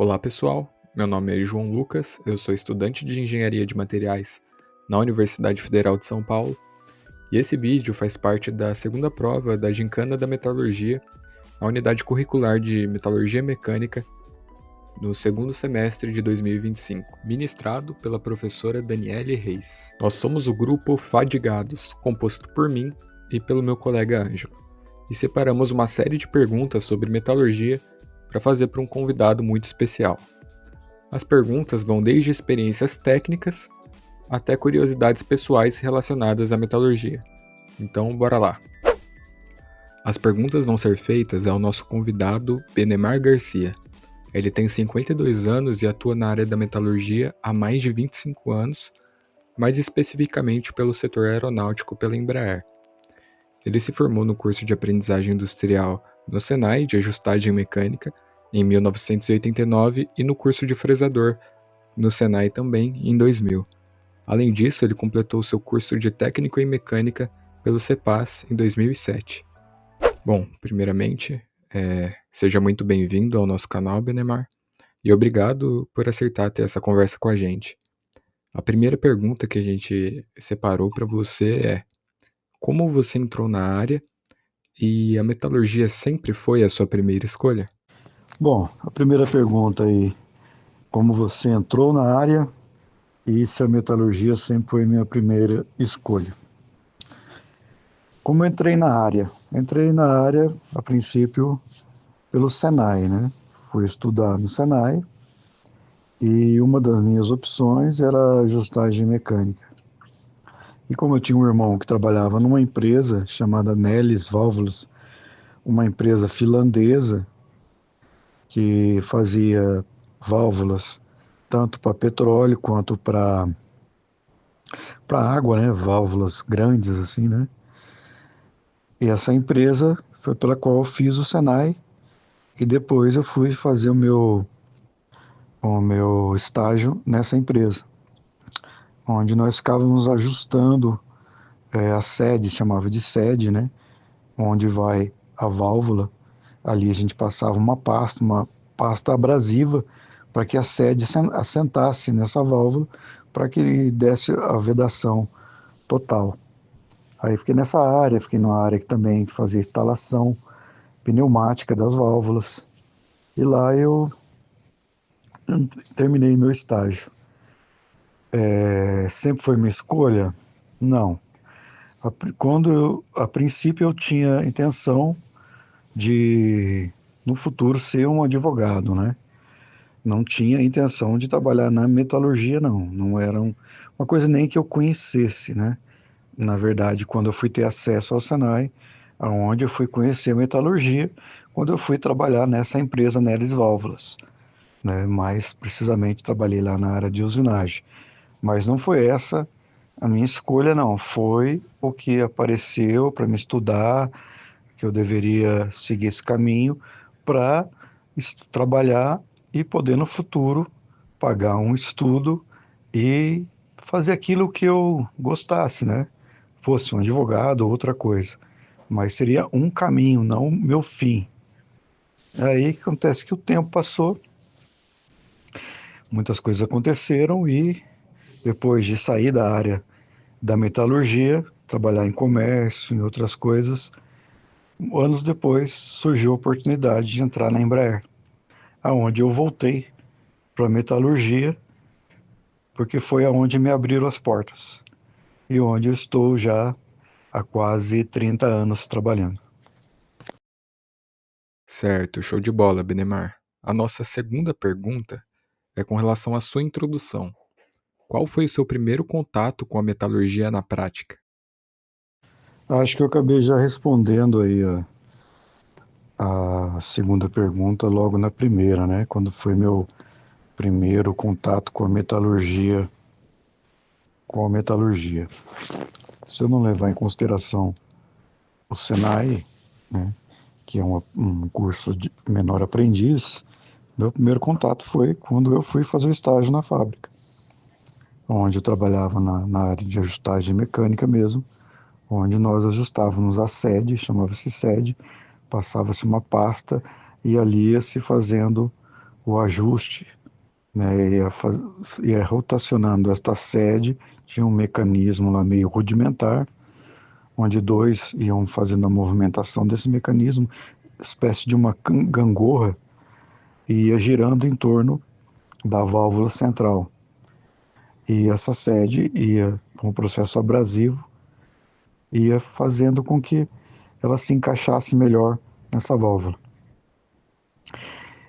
Olá pessoal, meu nome é João Lucas, eu sou estudante de Engenharia de Materiais na Universidade Federal de São Paulo e esse vídeo faz parte da segunda prova da Gincana da Metalurgia, a unidade curricular de Metalurgia Mecânica no segundo semestre de 2025, ministrado pela professora Daniele Reis. Nós somos o grupo Fadigados, composto por mim e pelo meu colega Ângelo, e separamos uma série de perguntas sobre metalurgia para fazer para um convidado muito especial. As perguntas vão desde experiências técnicas até curiosidades pessoais relacionadas à metalurgia. Então, bora lá. As perguntas vão ser feitas ao nosso convidado Benemar Garcia. Ele tem 52 anos e atua na área da metalurgia há mais de 25 anos, mais especificamente pelo setor aeronáutico pela Embraer. Ele se formou no curso de aprendizagem industrial no Senai de ajustagem mecânica em 1989 e no curso de fresador no Senai também em 2000. Além disso, ele completou seu curso de técnico em mecânica pelo CEPAS em 2007. Bom, primeiramente, seja muito bem-vindo ao nosso canal, Benemar, e obrigado por aceitar ter essa conversa com a gente. A primeira pergunta que a gente separou para você é: como você entrou na área e a metalurgia sempre foi a sua primeira escolha? Bom, a primeira pergunta aí, como você entrou na área e se a metalurgia sempre foi minha primeira escolha. Como eu entrei na área? Entrei na área, a princípio, pelo Senai, né? Fui estudar no Senai e uma das minhas opções era ajustagem mecânica. E como eu tinha um irmão que trabalhava numa empresa chamada Neles Válvulas, uma empresa finlandesa que fazia válvulas tanto para petróleo quanto para água, né? Válvulas grandes assim, né? E essa empresa foi pela qual eu fiz o Senai e depois eu fui fazer o meu estágio nessa empresa, onde nós ficávamos ajustando a sede, chamava de sede, né? Onde vai a válvula. Ali a gente passava uma pasta abrasiva para que a sede assentasse nessa válvula para que desse a vedação total. Aí fiquei nessa área, fiquei numa área que também fazia instalação pneumática das válvulas. E lá eu terminei meu estágio. Sempre foi minha escolha? Não. A princípio eu tinha intenção de, no futuro, ser um advogado, né? Não tinha intenção de trabalhar na metalurgia, não. Não era uma coisa nem que eu conhecesse, né? Na verdade, quando eu fui ter acesso ao Senai, aonde eu fui conhecer a metalurgia, quando eu fui trabalhar nessa empresa Neres Válvulas, né? Mais precisamente trabalhei lá na área de usinagem. Mas não foi essa a minha escolha, não. Foi o que apareceu para me estudar, que eu deveria seguir esse caminho para trabalhar e poder no futuro pagar um estudo e fazer aquilo que eu gostasse, né? Fosse um advogado ou outra coisa. Mas seria um caminho, não meu fim. Aí acontece que o tempo passou, muitas coisas aconteceram e depois de sair da área da metalurgia, trabalhar em comércio, em outras coisas, anos depois surgiu a oportunidade de entrar na Embraer, aonde eu voltei para a metalurgia, porque foi aonde me abriram as portas e onde eu estou já há quase 30 anos trabalhando. Certo, show de bola, Benemar. A nossa segunda pergunta é com relação à sua introdução. Qual foi o seu primeiro contato com a metalurgia na prática? Acho que eu acabei já respondendo aí a segunda pergunta logo na primeira, né? Quando foi meu primeiro contato com a metalurgia. Se eu não levar em consideração o Senai, né, que é um curso de menor aprendiz, meu primeiro contato foi quando eu fui fazer o estágio na fábrica, onde eu trabalhava na área de ajustagem mecânica mesmo, onde nós ajustávamos a sede, chamava-se sede, passava-se uma pasta e ali ia se fazendo o ajuste, né, ia rotacionando esta sede, tinha um mecanismo lá meio rudimentar, onde dois iam fazendo a movimentação desse mecanismo, espécie de uma gangorra, e ia girando em torno da válvula central. E essa sede ia, com o processo abrasivo, ia fazendo com que ela se encaixasse melhor nessa válvula.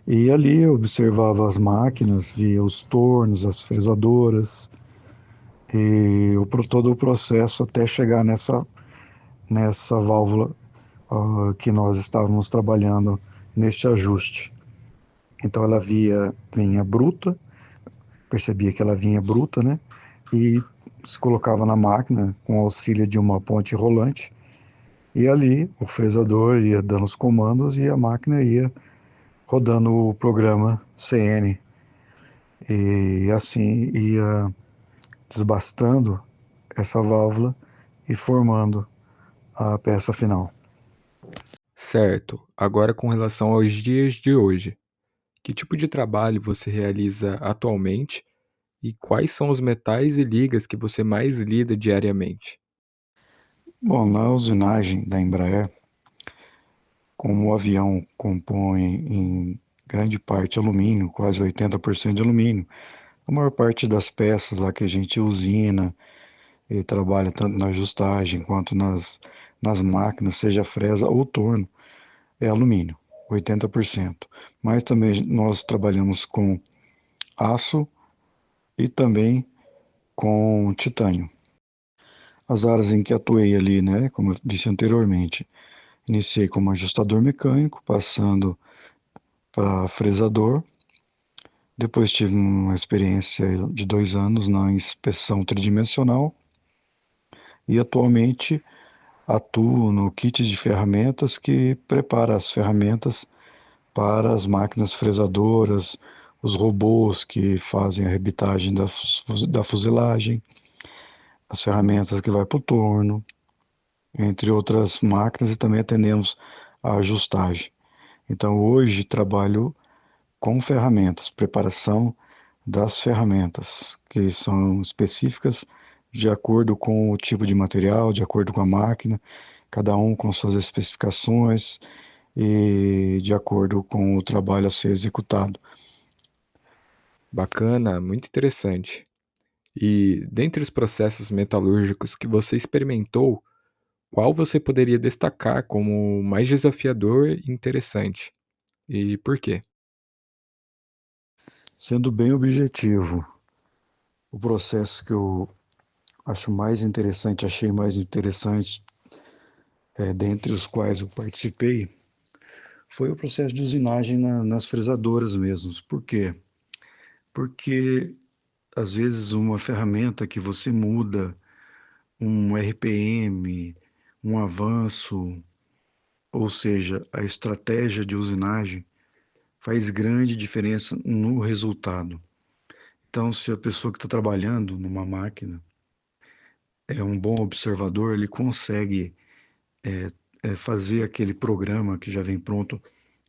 E ali eu observava as máquinas, via os tornos, as fresadoras, e todo o processo até chegar nessa válvula que nós estávamos trabalhando neste ajuste. Então ela vinha bruta, percebia que ela vinha bruta, né? E se colocava na máquina com auxílio de uma ponte rolante. E ali o fresador ia dando os comandos e a máquina ia rodando o programa CN. E assim ia desbastando essa válvula e formando a peça final. Certo. Agora com relação aos dias de hoje, que tipo de trabalho você realiza atualmente e quais são os metais e ligas que você mais lida diariamente? Bom, na usinagem da Embraer, como o avião compõe em grande parte alumínio, quase 80% de alumínio, a maior parte das peças lá que a gente usina e trabalha tanto na ajustagem quanto nas máquinas, seja fresa ou torno, é alumínio, 80%. Mas também nós trabalhamos com aço e também com titânio. As áreas em que atuei ali, né, como eu disse anteriormente, iniciei como ajustador mecânico, passando para fresador. Depois tive uma experiência de 2 anos na inspeção tridimensional e atualmente atuo no kit de ferramentas que prepara as ferramentas para as máquinas fresadoras, os robôs que fazem a rebitagem da fuselagem, as ferramentas que vai para o torno, entre outras máquinas, e também atendemos a ajustagem. Então hoje trabalho com ferramentas, preparação das ferramentas, que são específicas de acordo com o tipo de material, de acordo com a máquina, cada um com suas especificações e de acordo com o trabalho a ser executado. Bacana, muito interessante. E dentre os processos metalúrgicos que você experimentou, qual você poderia destacar como mais desafiador e interessante? E por quê? Sendo bem objetivo, o processo que eu achei mais interessante, dentre os quais eu participei, foi o processo de usinagem nas fresadoras mesmo. Por quê? Porque às vezes uma ferramenta que você muda, um RPM, um avanço, ou seja, a estratégia de usinagem faz grande diferença no resultado. Então, se a pessoa que está trabalhando numa máquina é um bom observador, ele consegue fazer aquele programa que já vem pronto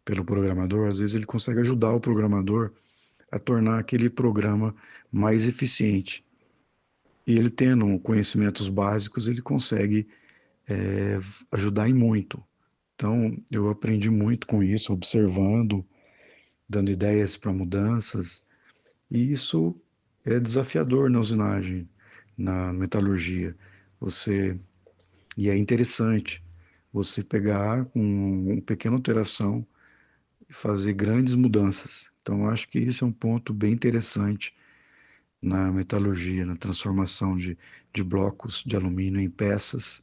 pelo programador, às vezes ele consegue ajudar o programador a tornar aquele programa mais eficiente. E ele tendo conhecimentos básicos, ele consegue é, ajudar em muito. Então, eu aprendi muito com isso, observando, dando ideias para mudanças, e isso é desafiador na usinagem, na metalurgia. Você E é interessante você pegar uma pequena alteração e fazer grandes mudanças. Então, eu acho que isso é um ponto bem interessante na metalurgia, na transformação de blocos de alumínio em peças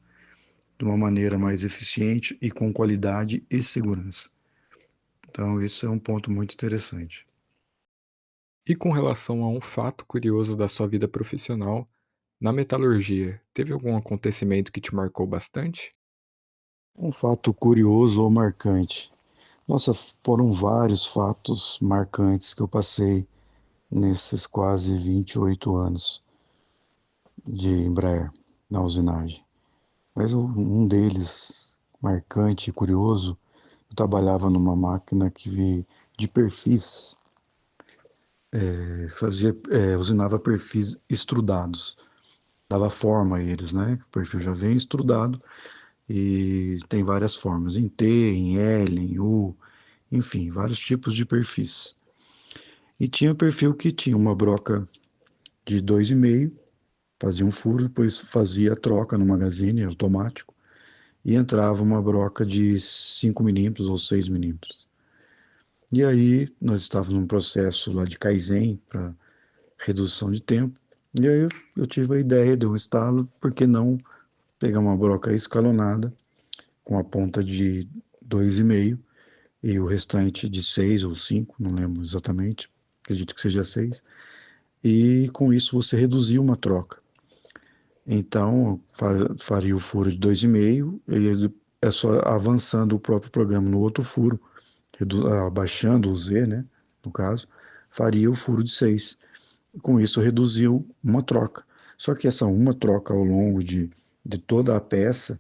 de uma maneira mais eficiente e com qualidade e segurança. Então, isso é um ponto muito interessante. E com relação a um fato curioso da sua vida profissional, na metalurgia, teve algum acontecimento que te marcou bastante? Um fato curioso ou marcante. Nossa, foram vários fatos marcantes que eu passei nesses quase 28 anos de Embraer na usinagem. Mas um deles, marcante e curioso, eu trabalhava numa máquina de perfis. usinava perfis estrudados, dava forma a eles, né? O perfil já vem estrudado e tem várias formas, em T, em L, em U, enfim, vários tipos de perfis. E tinha perfil que tinha uma broca de 2,5, fazia um furo, depois fazia a troca no magazine automático e entrava uma broca de 5 milímetros ou 6 milímetros. E aí nós estávamos num processo lá de Kaizen para redução de tempo. E aí eu tive a ideia de um estalo, por que não pegar uma broca escalonada com a ponta de 2,5 e o restante de 6 ou 5, não lembro exatamente, acredito que seja 6. E com isso você reduzia uma troca. Então, faria o furo de 2,5 e é só avançando o próprio programa no outro furo, abaixando o Z, né, no caso, faria o furo de 6. Com isso, reduziu uma troca. Só que essa uma troca ao longo de toda a peça,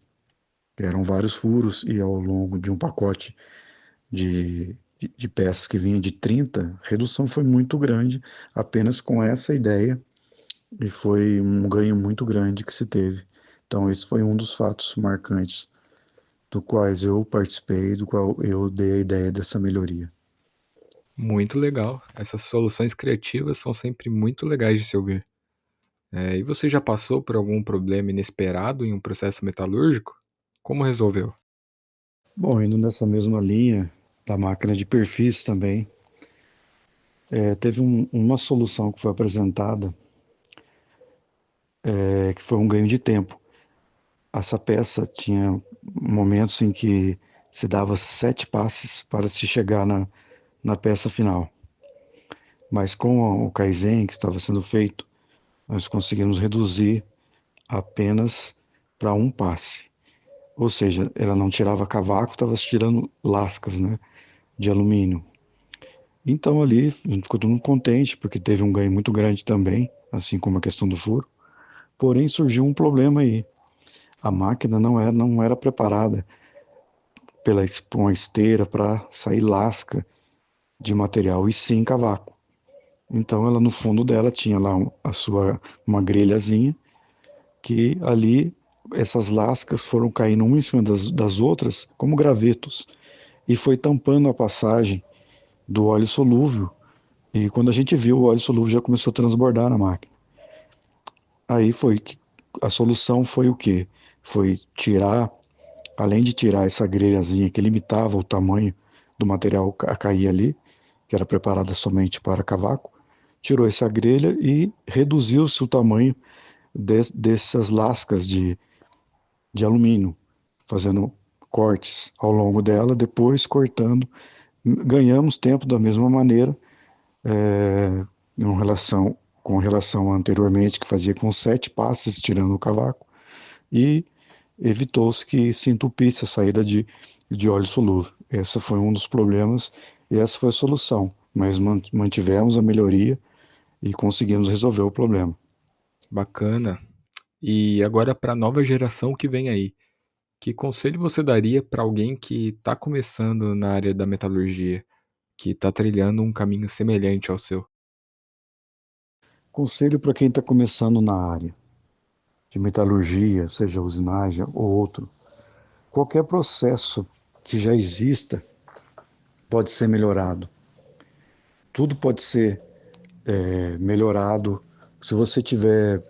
que eram vários furos, e ao longo de um pacote de peças que vinha de 30, a redução foi muito grande, apenas com essa ideia, e foi um ganho muito grande que se teve. Então, esse foi um dos fatos marcantes do quais eu participei, do qual eu dei a ideia dessa melhoria. Muito legal. Essas soluções criativas são sempre muito legais de se ouvir. E você já passou por algum problema inesperado em um processo metalúrgico? Como resolveu? Bom, indo nessa mesma linha da máquina de perfis também, teve uma solução que foi apresentada, que foi um ganho de tempo. Essa peça tinha momentos em que se dava 7 passes para se chegar na peça final. Mas com o Kaizen que estava sendo feito, nós conseguimos reduzir apenas para um passe. Ou seja, ela não tirava cavaco, estava tirando lascas, né, de alumínio. Então ali a gente ficou todo mundo contente, porque teve um ganho muito grande também, assim como a questão do furo. Porém, surgiu um problema aí. A máquina não era preparada com a esteira para sair lasca de material, e sim cavaco. Então ela no fundo dela tinha lá uma grelhazinha que ali essas lascas foram caindo uma em cima das outras como gravetos e foi tampando a passagem do óleo solúvel. E quando a gente viu, o óleo solúvel já começou a transbordar na máquina. Aí foi que a solução foi o quê? Foi tirar, além de tirar essa grelhazinha que limitava o tamanho do material a cair ali, que era preparada somente para cavaco, tirou essa grelha e reduziu-se o tamanho dessas lascas de alumínio, fazendo cortes ao longo dela, depois cortando. Ganhamos tempo da mesma maneira, é, com relação a anteriormente, que fazia com 7 passes, tirando o cavaco, e evitou-se que se entupisse a saída de óleo solúvel. Esse foi um dos problemas e essa foi a solução, mas mantivemos a melhoria e conseguimos resolver o problema. Bacana. E agora para a nova geração que vem aí, que conselho você daria para alguém que está começando na área da metalurgia, que está trilhando um caminho semelhante ao seu? Conselho para quem está começando na área de metalurgia, seja usinagem ou outro: qualquer processo que já exista pode ser melhorado. Tudo pode ser melhorado se você tiver,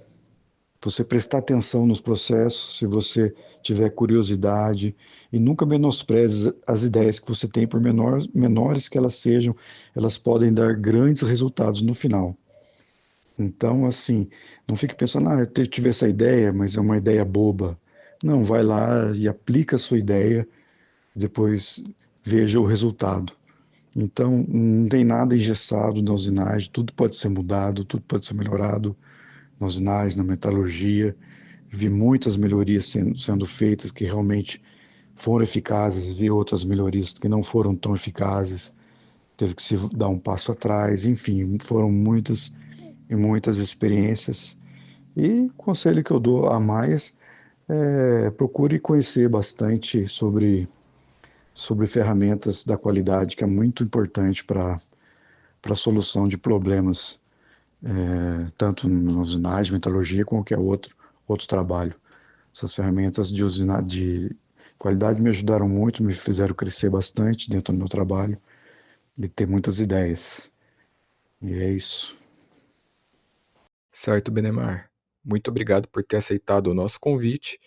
você prestar atenção nos processos, se você tiver curiosidade e nunca menospreze as ideias que você tem, por menores que elas sejam, elas podem dar grandes resultados no final. Então, assim, não fique pensando, eu tive essa ideia, mas é uma ideia boba. Não, vai lá e aplica a sua ideia, depois veja o resultado. Então, não tem nada engessado na usinagem, tudo pode ser mudado, tudo pode ser melhorado na usinagem, na metalurgia. Vi muitas melhorias sendo feitas que realmente foram eficazes, vi outras melhorias que não foram tão eficazes, teve que se dar um passo atrás, enfim, foram muitas e muitas experiências. E o conselho que eu dou a mais procure conhecer bastante sobre ferramentas da qualidade, que é muito importante para para a solução de problemas, tanto na usinagem, metalurgia, como qualquer outro trabalho. Essas ferramentas de qualidade me ajudaram muito, me fizeram crescer bastante dentro do meu trabalho e ter muitas ideias. E é isso. Certo, Benemar. Muito obrigado por ter aceitado o nosso convite.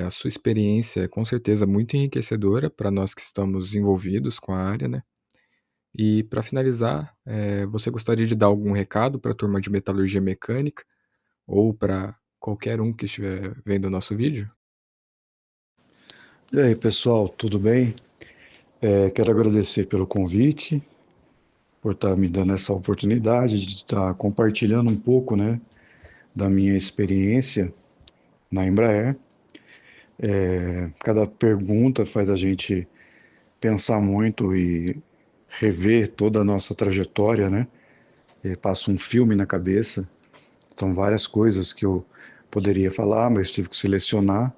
A sua experiência é com certeza muito enriquecedora para nós que estamos envolvidos com a área, né? E para finalizar, você gostaria de dar algum recado para a turma de metalurgia mecânica ou para qualquer um que estiver vendo o nosso vídeo? E aí, pessoal, tudo bem? Quero agradecer pelo convite, por estar me dando essa oportunidade de estar compartilhando um pouco, né, da minha experiência na Embraer. Cada pergunta faz a gente pensar muito e rever toda a nossa trajetória, né? E passa um filme na cabeça. São várias coisas que eu poderia falar, mas tive que selecionar.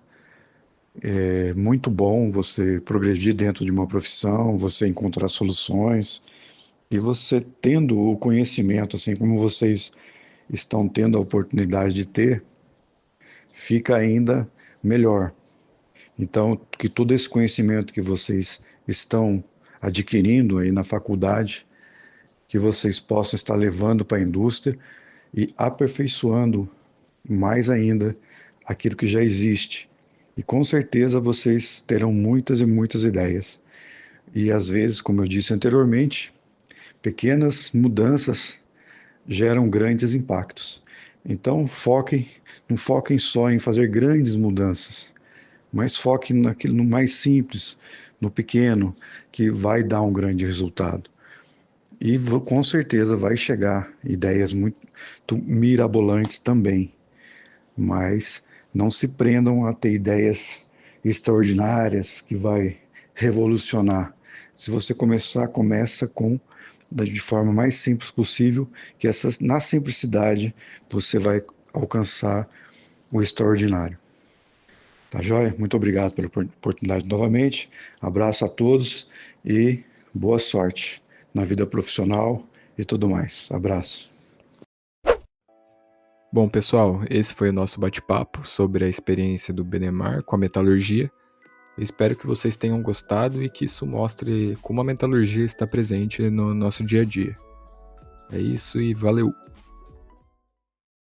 É muito bom você progredir dentro de uma profissão, você encontrar soluções e você tendo o conhecimento, assim como vocês estão tendo a oportunidade de ter, fica ainda melhor. Então, que todo esse conhecimento que vocês estão adquirindo aí na faculdade, que vocês possam estar levando para a indústria e aperfeiçoando mais ainda aquilo que já existe. E com certeza vocês terão muitas e muitas ideias. E às vezes, como eu disse anteriormente, pequenas mudanças geram grandes impactos. Então, não foquem só em fazer grandes mudanças, mas foquem naquilo no mais simples, no pequeno, que vai dar um grande resultado. E com certeza vai chegar ideias muito mirabolantes também, mas não se prendam a ter ideias extraordinárias que vai revolucionar. Se você começar, começa de forma mais simples possível, que na simplicidade você vai alcançar o extraordinário. Tá joia? Muito obrigado pela oportunidade novamente. Abraço a todos e boa sorte na vida profissional e tudo mais. Abraço. Bom, pessoal, esse foi o nosso bate-papo sobre a experiência do Benemar com a metalurgia. Eu espero que vocês tenham gostado e que isso mostre como a metalurgia está presente no nosso dia a dia. É isso e valeu!